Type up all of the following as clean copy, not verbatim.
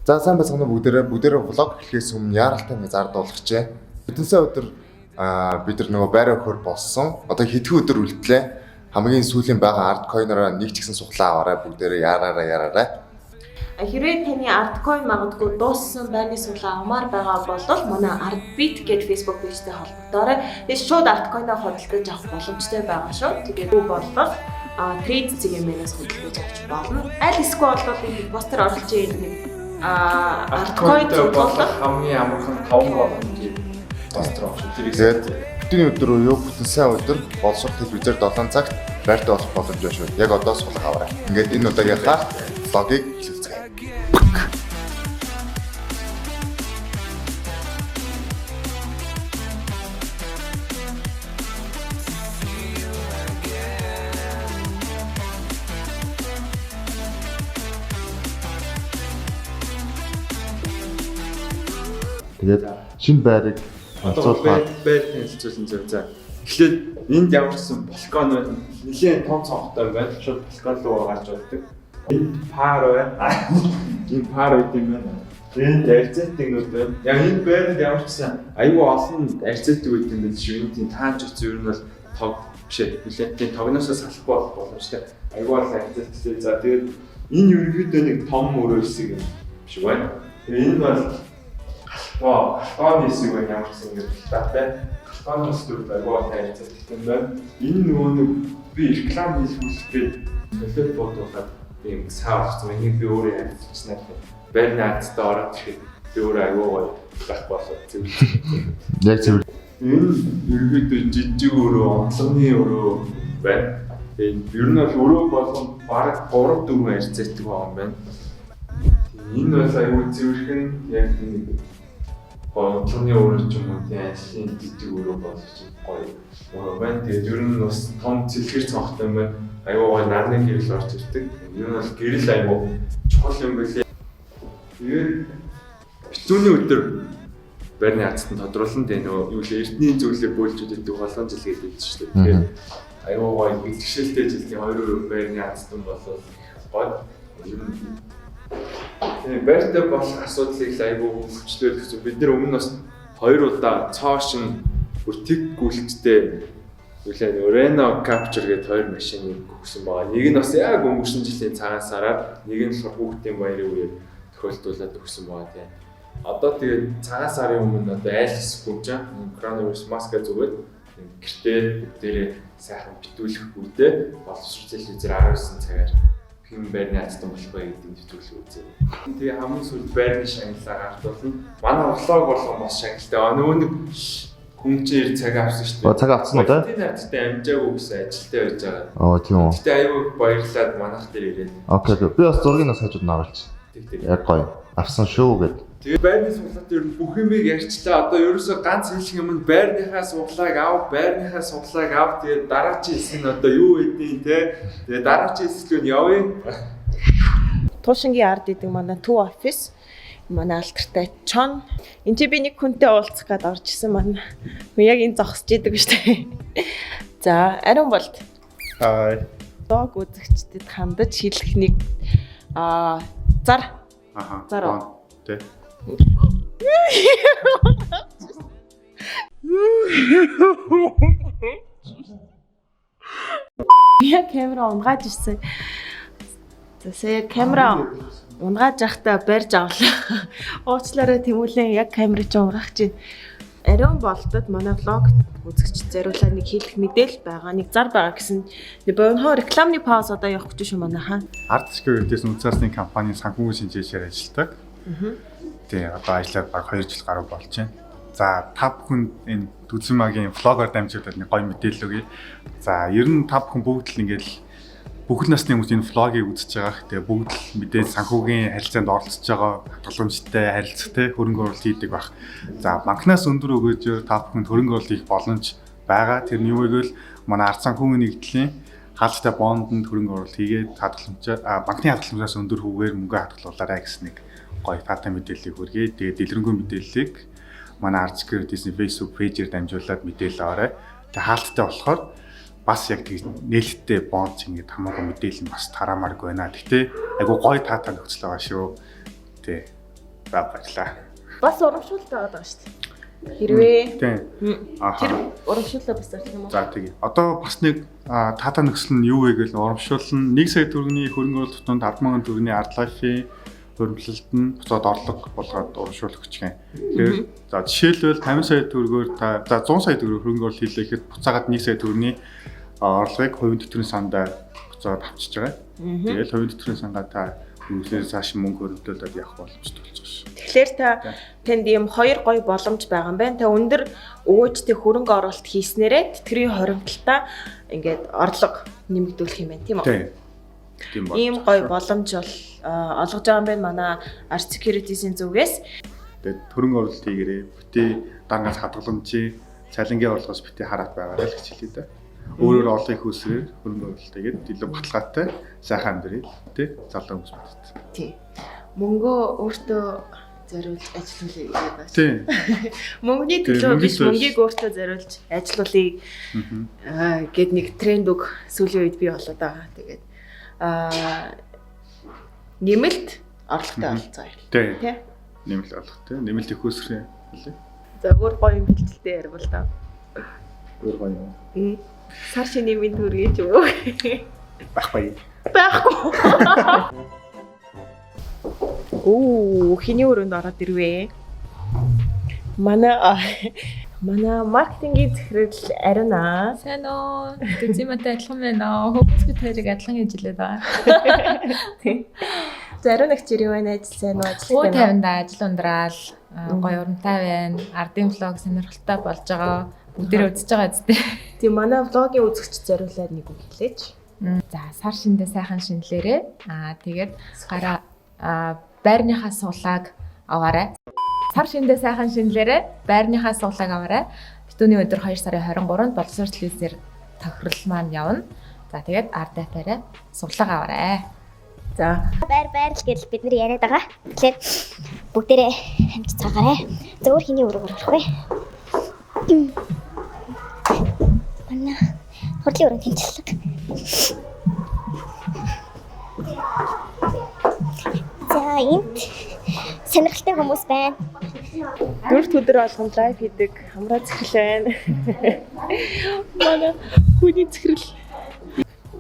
За сайн байцгаана бүгдээрээ влог хийхээс өмнө яаралтай нэг зар дуулгачээ. Хэдэн сая өдөр бид нар нөгөө байраа өгөхөр болсон. Одоо хэдхэн өдөр үлдлээ. Хамгийн сүүлийн байгаа арткойнороо нэг ч гэсэн суглаа аваарай бүгдээрээ яраарай. Хэрвээ таны арткойн магадгүй дууссан байрны суглаа авмаар байгаа бол манай Artbeat гэдэг Facebook пэйжтэй холбогдоорой. Тэгээд шууд арткойноо худалдаж авах боломжтой байгаа шүү. Тэгээд юу болвол трейд цэгэмээс худалдаж авч болно. Аль эсвэл бол энэ постэр оруулж ирэх арткойн зурлах хамгийн амархан 5 боломжийг постэр авах. Тэгээд бидний өдөр уу бүтэн сайн өдөр боловсрол телевизээр 7 цагт байртай болох боломж шүү. Яг одоо суглах аваарай. Ингээд энэ удаагийнхаа влогийг эхлүүлцгээе. Тэгээд шинэ байрыг онцлуулаад байр танилцуулсан зөв за. Эхлээд энд ямар ч юм балкон байна. Нилээн том цонхтой байна. Шууд балкон руу гарч болдог. Энд пар байна. Энэ пар үед юм байна. Энд арцетигнүүд байна. Яг энэ байранд ямар ч юм аюу олон арцетиг үед юм биш шүү. Энд таанч өгсөн ер нь бол тог бишээ. Нилээн тогноосоо салахгүй болох боломжтой. Аюу олон арцетиг. За тэгээд энэ ерөнхийдөө нэг том өрөө хэсэг юм биш үү? Тэгээд энэ бол Галбааны хэсэг байна ямар ч ингэ талтай. Галбааны хэсэг байгуу тайлцдаг юм байна. Энэ нөгөө нэг би реклам хийх хүсгээд төлөв бодуулаад юм саавч энийг би өөрөө ярьчихсан аа. Байрны хацтай ороод ирэхэд би өөрөө аюу гоё байх болоо зөв. Яг зөв. Энэ ерөөдөө жижиг өрөө, онцлогны өрөө байна. Тэгээд ер нь бол өрөө болгон бараг 3-4 арцээдэг байгаа юм байна. Энэ бол аюу зөвхөн яг нэг онцлогны өрөө ч юм уу тийм ажлын жижиг өрөө болгож гоё өрөө байна. Тэгээд ер нь бас том цэлгэр цонхтой юм байна. Аюу гоё нарны гэрэл орж ирдэг. Ер нь бол гэрэл аюу чухал юм билээ. Тэгээд битүүний өдөр байрны хацтанд тодруулсан тийм нөгөө юу л эртний зүйлээ бөөлж өгдөг болгон жил гэдэг шүү дээ. Тэгээд аюу гоё бэлтгэжлэлтэй жилийн 2 байрны хацтанд болоод гоё ер нь байртай болох асуудлыг аюу хүчлээ гэсэн. Бид нар өмнө бас 2 удаа цоошин бүр тэг гүйлттэй үлээ Reno Capture гэдэг 2 машиныг өгсөн байгаа. Нэг нь бас яг өнгөрсөн жилийн цагаан сараар, нэг нь хүүхдийн баярын үеэр тохиолдуулаад өгсөн байгаа тийм. Одоо тэгээд цагаан сарын өмнө одоо айл хэсгүүч коронавирус маска зүгээд гэртээ бүгдээрээ сайхан битүүлэх үүдээ боловсрол телевизээр 19 цагаар хэм байрны хацтан болох бай гэдэг нэвтрүүлэг үзье. Тэгээ хамгийн сүүлд байрны шагналаа гартуулна. Манай влог болгон бас шагналтай. Нөгөө нэг хүн чинь цаг авсан шүү дээ. Цаг авсан уу та? Тийм хацтай амжаагүй гэсэн ажилтай байж байгаа. Тийм үү. Гэтэ аюу баярлаад манайх дээр ирээд. Окей. Би бас зургийг бас хажууд нь оруулж. Яг гоё. Авсан шүү гэд. Тэгээ байрны суглаад ер нь бүх юмыг ярьчлаа. Одоо ерөөсөө ганц хэлэх юм нь байрныхаа суглааг ав, тэгээд дараагийн хэсэг нь одоо юу хэдийн те. Тэгээ дараагийн хэсэг нь явъя. Туушингийн ард идэг манай Two Office манай алтартай чон. Энд чи би нэг хүнтэй уулзах гээд орж исэн манай. Хүн яг энэ зогсож идэг шүү дээ. За, ариун болт. Дог үзэгчдэд хандаж хэлэх нэг зар. Зар. Тэ. Я камера унгааж ирсэн. Тэсээ камера унгааж явахдаа барьж авлаа. Уучлаарай тэмүүлэн яг камера ч унгаах чинь. Ариун болтод манай влог үзэгч зориулаад нэг хэлэх мэдээлэл байгаа. Нэг зар байгаа гэсэн. Бонхоо рекламны пауз одоо явах гэж шүү манай хаан. Арт security-с үнцаасны компанийн санхүүгийн шинжээчээр ажилладаг. Тэгээ одоо ажиллаад баг 2 жил гаруй болж байна. За та бүхэнд энэ Түзмагийн влогоор дамжуулаад нэг гоё мэдээлэл өгье. За ер нь та бүхэн бүгд л ингээл бүхэл насны хүмүүс энэ влогийг үзэж байгаа. Тэгээ бүгд л мэдээж санхүүгийн харилцаанд оролцож байгаа хатгаламжтай харилцагтай хөрөнгө оруулалт хийдэг баг. За банкнаас өндөр өгөөжөөр та бүхэнд хөрөнгө оруулалт хийх боломж байгаа. Тэр нь юу вэ гэвэл манай арт санхүүгийн нэгдлийн хаалцтай бондонд хөрөнгө оруулалт хийгээд банкны хатгаламжаас өндөр хүүгээр мөнгө хадгалуулаарай гэсэн нэг гоё таатай мэдээллийг хүргэе. Тэгээд дэлгэрэнгүй мэдээллийг манай Arts Security-ийн Facebook пэйжээр дамжуулаад мэдээлэл аваарай. Тэгээд хаалттай болохоор бас яг тийм нээлттэй бонд ингэж хамаагүй мэдээлэл нь бас тараамааргүй байна. Гэхдээ айгу гоё таатай нөхцөл байгаа шүү. Тэ. баярлаа. Бас урамшуулалтай байгаа шүү дээ. Хэрвээ Тийм. тэр урамшууллаа бас зарчих юм уу? За тэгээ. Одоо бас нэг тата нөхцөл нь юу вэ гэвэл урамшуулна 1 сая төгрөгийн хөрөнгө оруулалт тутамд 10,000 төгрөгийн ард лайфын хөрвүүлэлт нь буцаад орлого болгоод урамшуулах гэж байна. Тэгэхээр за жишээлбэл 50 сая төгрөгөөр та за 100 сая төгрөг хөрөнгө оруулалт хийлээ гэхэд буцаагаад 1 сая төгрөгийн орлогыг хувийн тэтгэврийн сандаа буцаад авчиж байгаа. Тэгэл хувийн тэтгэврийн сангаа та хөрвүүлээс цааш мөнгө хөрвүүлээд явах боломжтой болж байгаа шүү. Тэгэхээр танд ийм хоёр гоё боломж байгаа юм байна. Та өндөр өвөөжтэй хөрөнгө оруулалт хийснээрээ тэтгэврийн хоримтлалтаа ингээд орлого нэмэгдүүлэх юм байна тийм үү? Тийм бол. Ийм гоё боломж бол олгож байгаа юм байна манай Arch Securities-ийн зүгээс. Тэгээд хөрөнгө оруулалт хийгээрээ бити даргаас хадгаламжийн цалингийн орлогоос бити хараад байгаарай л гэж хэлээ дээ. Өөрөөр олон их үсгээр хөрөнгө оруулалт хийгээд илүү баталгаатай сайхан амьдрал тий залуу хүмүүс байна. Тий. Мөнгөө өөртөө зориулж ажиллуулъя гэдэг байна. Тий. Мөнгөний төлөө биш мөнгийг өөртөө зориулж ажиллуулъя гэд нэг тренд үг сүүлийн үед бий болоод байгаа. Тэгээд нэмэлт орлоготой болцоо. Тий. Нэмэлт орлоготой. Нэмэлт их үсгэрээ хэлээ. За өөр гоё юм бэлтгэлтэй ярил л да. Өөр гоё юм. Сар шинийн минь төргий ч юм уу? Байхгүй. Байхгүй. Оо, хиний өрөөнд ороод ирвэ. Манай маркетингийн захирал Арина. Сайн уу? Дүзимэтэй адилхан байна уу? Хөөцгөө тэрийг адилхан хийж илээ да. Зарим нэг чирийн байна ажил сайн уу? Ажил байна. Ажил ундраал гоё урамтай байна. Ардын влог сонирхолтой болж байгаа. Бүгдээрээ үзэж байгаа зү. Тийм манай влогийн үзэгч зориулаад нэг үг хэлээч. За сар шиндээ сайхан шинэлээрээ. Тэгээд гараа байрныхаа суулааг аваарай. Сар шиндээ сайхан шинэлээрээ байрныхаа суулааг аваарай. Битүүний өдөр 2 сарын 23-нд боловсрол телевизээр тохирол маань явна. За тэгээд ардатаараа суулааг аваарай. За байр л гэж бид нар яриад байгаа. Тэгэхээр бүгдээрээ хамт цаагаарай. За өөр хиний өрөөгөр орох вэ? Манай хурлын өрөөнд тэмцэлэг. За энд сонирхолтой хүмүүс байна. 4 өдөр болгон лайв хийдэг хамраа захирал байна. Манай хүний захирал.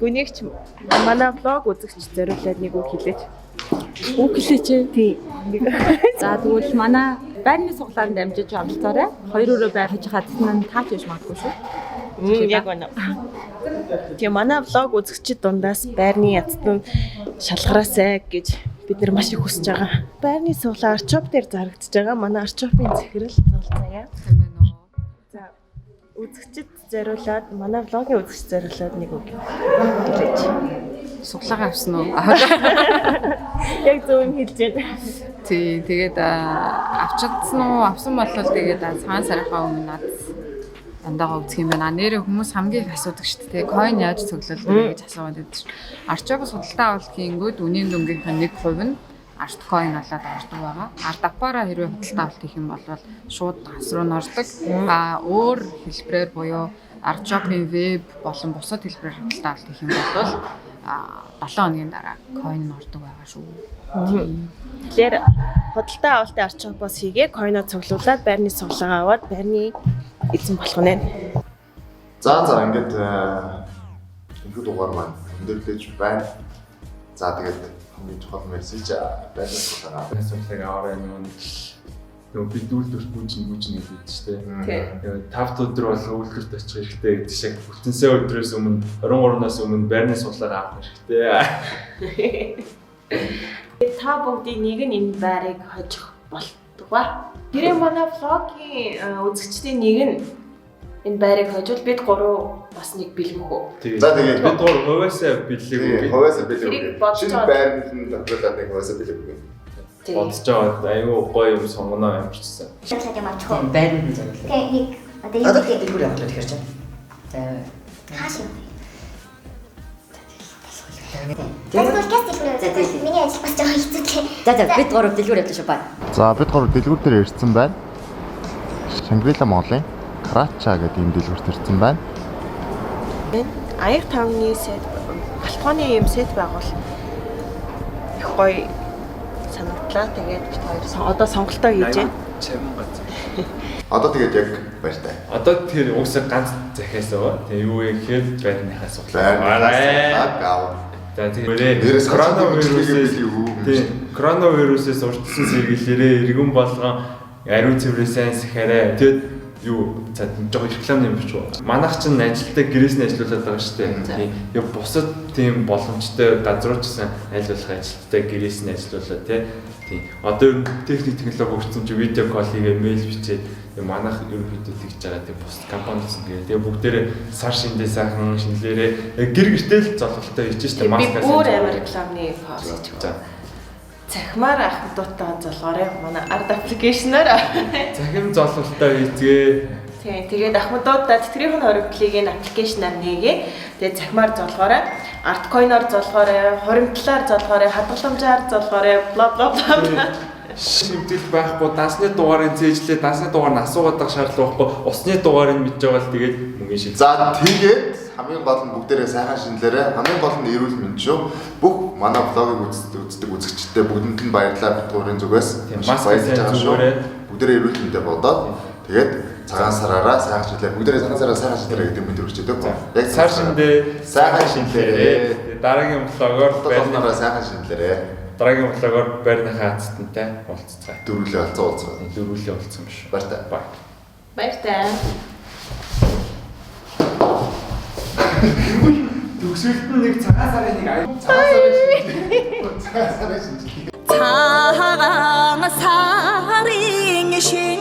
Гүнийгч манай влог үзэгч зориулаад нэг үг хэлээч. Үг хэлээч. Тий. За тэгвэл манай байрны суглаанд дамжиж оролцоорой. 2 өрөө байр хийж хадсан нь таач биш магадгүй шүү. Яг байна. Тэгээ манай влог үзэгчид дундаас байрны язтан шалгараасай гэж бид нар маш их хүсэж байгаа. Байрны суглаа Archop дээр зарагдчихж байгаа. Манай Archop-ийн захирал зулцаая. За үзэгчид зориулаад манай влогийн үзэгч зориулаад нэг үг хэлээч. Суглаагаа авсан уу? Яг зөв юм хэлж байна. Тий, тэгээд авчирдсан уу? Авсан бол тэгээд цагаан сарынхаа өмнө над дандаа үзэх юм байна. Нэрээ хүмүүс хамгийн их асуудаг шүү дээ. Coin яаж цуглал вэ гэж асууад байдаг шүү. Archop судалтай авалт хийнгүүд үнийн дүнгийнхэн 1% нь Art Coin болоод ордог байгаа. Art Apara хэрвээ худалдаа авалт хийх юм бол шууд гас руу нордог. Өөр хэлбэрээр буюу Archop-ийн веб болон бусад хэлбэрээр худалдаа авалт хийх юм бол 7 хоногийн дараа coin ордог байгаа шүү. Тэгэхээр худалдаа авалтын Archop-оос хийгээ coin-о цуглуулад байрны суглаагаа аваад байрны эзэн болох нь. За ингээд энэ дугаар маань өндөрлөж байна. За тэгээд хамгийн чухал мессеж байрны суглаагаа. Байрны суглааг аваарай нөгөө бидүүлдвэрт бүжин гэж хэлдэг шүү дээ. Тэгээд 5 өдөр бол үйлдвэрт очих хэрэгтэй гэдэг шиг бүтэнсээ өдрөөс өмнө 23-наас өмнө байрны суглааг авах хэрэгтэй. Та бүгдийн нэг нь энэ байрыг хожих болтугай. Тэр манай влогийн үзэгчдийн нэг нь энэ байрыг хожвол бид 3 бас нэг бэлгэх үү. За тэгээд бид 3 хувьяасаа бэлээг. Хувьяасаа бэлээг. Шинэ байрны тохиолдол нэг хувьяасаа бэлээг. Бодож байгаа аюу гоё юм сонгоно ямарчсан. Шалгаж юм авчих уу? Байрны зөвлөл. Тэгээ нэг Одоо дэлгүүр явуулаад тэгэхээр чинь. хааш юм. За подкаст дэлгүүр. Миний ажил бас жоохон хэцүү. бид 3 дэлгүүр явуулж шүү баа. За бид 3 дэлгүүр дээр ирсэн байна. Шангрила Монголын Крача гэдэг ийм дэлгүүрт ирсэн байна. Аяг тавны сет, алтхооны юм сет байгуул. Их гоё санагдав. бодлоо. Тэгээд бид хоёр одоо сонголтоо хийж байна. Чамд газар. Одоо тэгээд яг баяртай. Одоо тэр уусаа ганц захиас өө. Тэгээ юу вэ гэхээр байрныхаа суглаа. За тэгээд коронавирусээс урдсан сэргийлээрээ иргэн болгон ариун цэврээ сайн сахиараа. Тэгээд юу за жоо реклам юм биш үү? Манайх чинь ажилтаа гэрээсний ажиллаулаад байгаа шүү дээ. Яг бусад тийм боломжтой газрууд ч гэсэн аль болох ажилтаа гэрээсний ажиллаулаад тийм. Одоо ер нь техник технологи хөгжсөн чи видео колл хийгээ мэйл бичээд манайх ерөнхийдөө тэгж байгаа тийм бусад компаниуд гэсэн. Тэгээ бүгдээрээ сар шиндээ сайхан шинэлээрээ гэр гэртэл л золголтой хийж штэ маскаа. Бүр амар рекламны пост хийж байна. Цахимаар ахмадуудаа золгоорой манай ард аппликейшнаар. Захим золголтой хийцгээ. Тийм. Тэгээд ахмадуудаа тэтгэрийн хоригдлыг энэ аппликейшнаар нээгээ. Тэгээд цахимаар золгоорой, арткойноор золгоорой, хоримтлаар золгоорой, хадгаламжаар золгоорой, бла бла бла. Шимтэл байхгүй, дансны дугаарыг зээжлээ, дансны дугаар нь асуугаад байгаа шаардлага байхгүй, усны дугаарыг мэдж байгаа л тэгээд мөнгөний шиг. За тэгээд хамгийн гол нь бүгдээрээ сайхан шинэлээрээ хамгийн гол нь эрүүл мэнд шүү. Бүх манай блогийг үздэг үзэгчдээ бүгдэнд нь баярлалаа бид гурийн зүгээс. Баярлж байгаа шүү. Бүгдээрээ эрүүл мэндээ бодоод тэгээд цагаан сараараа сайхан шинэлээ. Бүгдээрээ цагаан сараараа сайхан шинэлээ гэдэг мэд өргөж өгдөг. Яг сар шиндээ сайхан шинэлээрээ. Дараагийн блогоор байрнаараа сайхан шинэлээрээ. Дараагийн блогоор байрныхаа хацтантай уулзцгаая. Дөрвөлээ уулзцгаая. Дөрвөлээ уулзсан биш. Баяртай. Баяртай. Төгсөлт нь нэг цагаан сарын нэг аяа. Цагаан сарын шинэ. Цагаан сарын шинэ. цагаан сарын шинэ